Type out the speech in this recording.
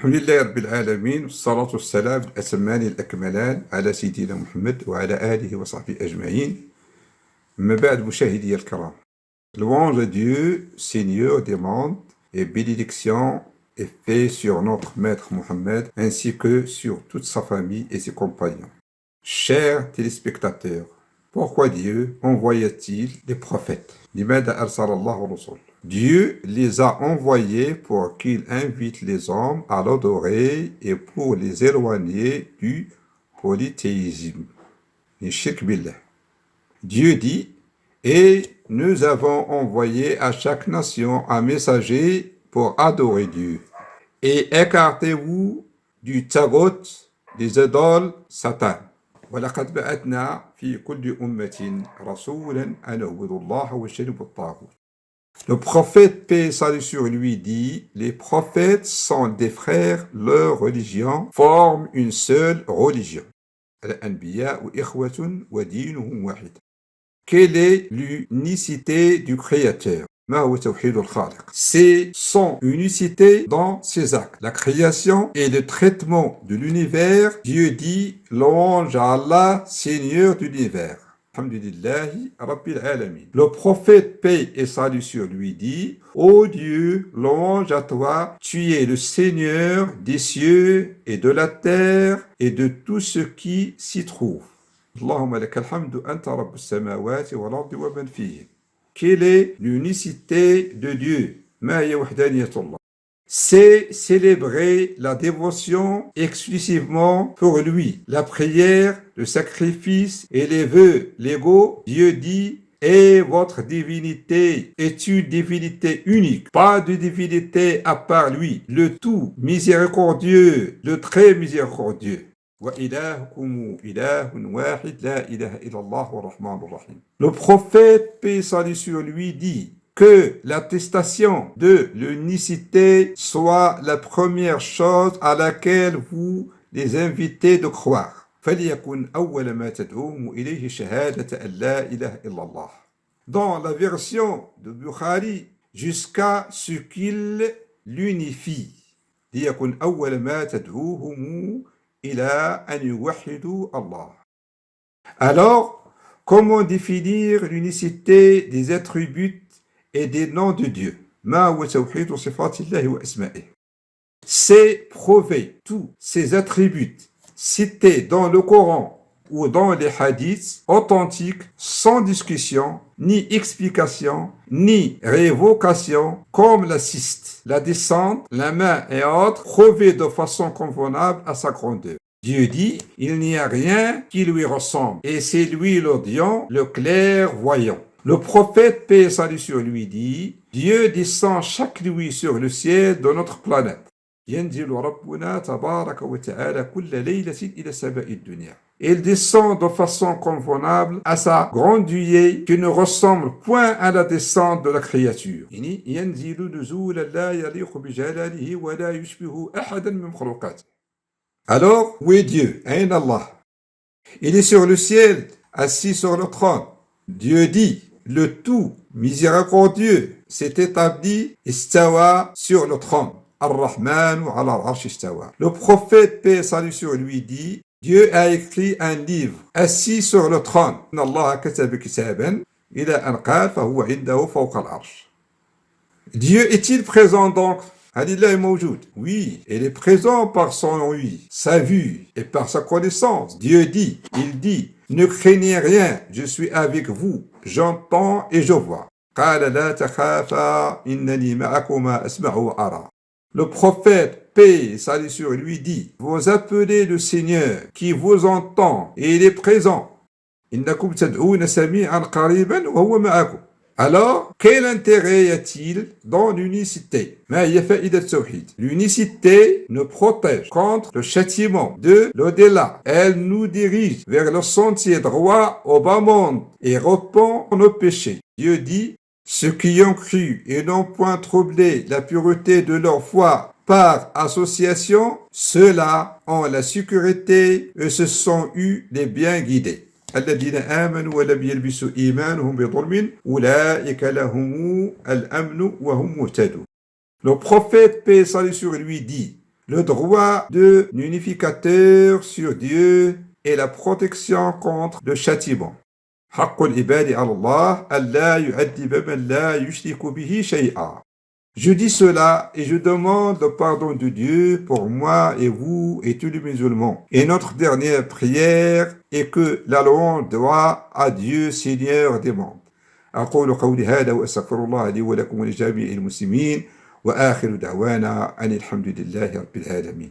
الحمد لله رب العالمين والصلاة والسلام الأتمان الأكملان على سيدنا محمد وعلى آله وصحبه أجمعين. Mais بعد مشاهدي الكرام, louange à Dieu, Seigneur des mondes, et bénédiction est fait sur notre maître Mohammed ainsi que sur toute sa famille et ses compagnons. Chers téléspectateurs, pourquoi Dieu envoya-t-il des prophètes? Dieu les a envoyés pour qu'ils invitent les hommes à l'adorer et pour les éloigner du polythéisme. Dieu dit, et nous avons envoyé à chaque nation un messager pour adorer Dieu. Et écartez-vous du tagot, des idoles, Satan. ولقد بعثنا في كل أمة رسولا أن اعبدوا الله واجتنبوا الطاغوت. Le prophète, paix et salut sur lui, dit, les prophètes sont des frères, leur religion forme une seule religion. الأنبياء إخوة ودينهم واحد. Quelle est l'unicité du Créateur? C'est son unicité dans ses actes. La création et le traitement de l'univers. Dieu dit, louange à Allah, Seigneur de l'univers. Alhamdulillahi Rabbil Alamin. Le prophète, paix et salut sur lui, dit, ô Dieu, louange à toi, tu es le Seigneur des cieux et de la terre et de tout ce qui s'y trouve. Allahumma lakal hamdu anta rabbus samawati wal ardi wa man fihi. Quelle est l'unicité de Dieu? C'est célébrer la dévotion exclusivement pour lui. La prière, le sacrifice et les vœux légaux, Dieu dit, et votre divinité est une divinité unique, pas de divinité à part lui, le tout miséricordieux, le très miséricordieux. Le prophète, paix et salut sur lui, dit que l'attestation de l'unicité soit la première chose à laquelle vous les invitez de croire. Dans la version de Bukhari, jusqu'à ce qu'il l'unifie. Alors, comment définir l'unicité des attributs et des noms de Dieu? C'est prouver tous ces attributs cités dans le Coran ou dans les hadiths authentiques sans discussion, ni explication, ni révocation, comme la cyste, la descente, la main et autres, prouvés de façon convenable à sa grandeur. Dieu dit, il n'y a rien qui lui ressemble, et c'est lui l'audient, le clairvoyant. Le prophète, paix et salut sur lui, dit, Dieu descend chaque nuit sur le ciel de notre planète. ينزل ربنا تبارك وتعالى كل ليلة إلى السماء الدنيا. Il descend de façon convenable à sa grande nuée qui ne ressemble point à la descente de la créature. ينزل نزولا لا يليق بجلاله ولا يشبه أحدا من مخلوقاته. Alors, où est Dieu? Aïn Allah. Il est sur le ciel, assis sur le trône. Dieu dit, le tout miséricordieux s'est établi, istawa sur le trône. Ar-Rahman wa ala al-arsh istawa. Le prophète, paix et salut sur lui, dit, Dieu a écrit un livre, assis sur le trône. Inna Allah kataba kitaban ila an qala fa huwa indahu fawqa al-arsh. Dieu est-il présent donc? Alillah est mawjoud. Oui, il est présent par son ouïe, sa vue et par sa connaissance. Dieu dit, il dit, ne craignez rien, je suis avec vous, j'entends et je vois. Qala la takhafa innani ma'akuma asma'u wa ara. Le prophète, paix et salut sur lui, dit, vous appelez le Seigneur qui vous entend et il est présent. Innakum tad'ouna sami'an qariban wa huwa ma'akum. Alors, quel intérêt y a-t-il dans l'unicité? L'unicité nous protège contre le châtiment de l'au-delà. Elle nous dirige vers le sentier droit au bas monde et repent nos péchés. Dieu dit, ceux qui ont cru et n'ont point troublé la pureté de leur foi par association, ceux-là ont la sécurité et se sont eu les bien guidés. الذين آمنوا ولم يلبسوا إيمانهم بظلم أولئك لهم الأمن وهم مهتدون. Le prophète, paix et salut sur lui, dit, le droit de l'unificateur sur Dieu et la protection contre le châtiment. حق العباد على الله ألا يعذب من لا يشرك به شيئا. Je dis cela et je demande le pardon de Dieu pour moi et vous et tous les musulmans. Et notre dernière prière est que la louange doit à Dieu, Seigneur des mondes. أقول قولي هذا وأستغفر الله لي ولكم ولجميع المسلمين وآخر دعوانا أن الحمد لله رب العالمين.